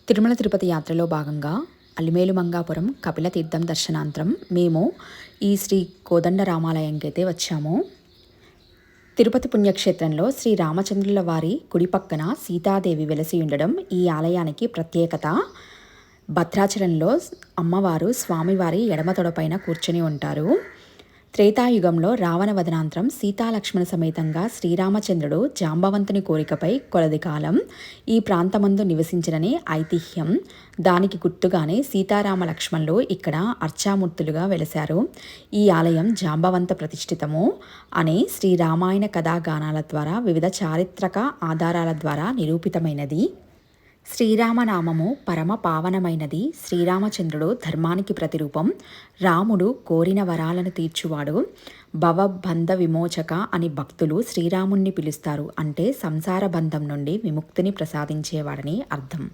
తిరుమల తిరుపతి యాత్రలో భాగంగా అలిమేలు మంగాపురం కపిలతీర్థం దర్శనాంతరం మేము ఈ శ్రీ కోదండరామాలయంకి అయితే వచ్చాము. తిరుపతి పుణ్యక్షేత్రంలో శ్రీ రామచంద్రుల వారి కుడి పక్కన సీతాదేవి వెలసి ఉండడం ఈ ఆలయానికి ప్రత్యేకత. భద్రాచలంలో అమ్మవారు స్వామివారి ఎడమ తొడపైన కూర్చొని ఉంటారు. త్రేతాయుగంలో రావణ వదనాంతరం సీతాలక్ష్మణ సమేతంగా శ్రీరామచంద్రుడు జాంబవంతుని కోరికపై కొలది కాలం ఈ ప్రాంతమందు నివసించడని ఐతిహ్యం. దానికి గుర్తుగానే సీతారామ లక్ష్మణులు ఇక్కడ అర్చామూర్తులుగా వెలశారు. ఈ ఆలయం జాంబవంత ప్రతిష్ఠితము అనే శ్రీరామాయణ కథాగానాల ద్వారా వివిధ చారిత్రక ఆధారాల ద్వారా నిరూపితమైనది. శ్రీరామనామము పరమ పావనమైనది. శ్రీరామచంద్రుడు ధర్మానికి ప్రతిరూపం. రాముడు కోరిన వరాలను తీర్చువాడు. భవబంధ విమోచక అని భక్తులు శ్రీరాముణ్ణి పిలుస్తారు. అంటే సంసార బంధం నుండి విముక్తిని ప్రసాదించేవాడని అర్థం.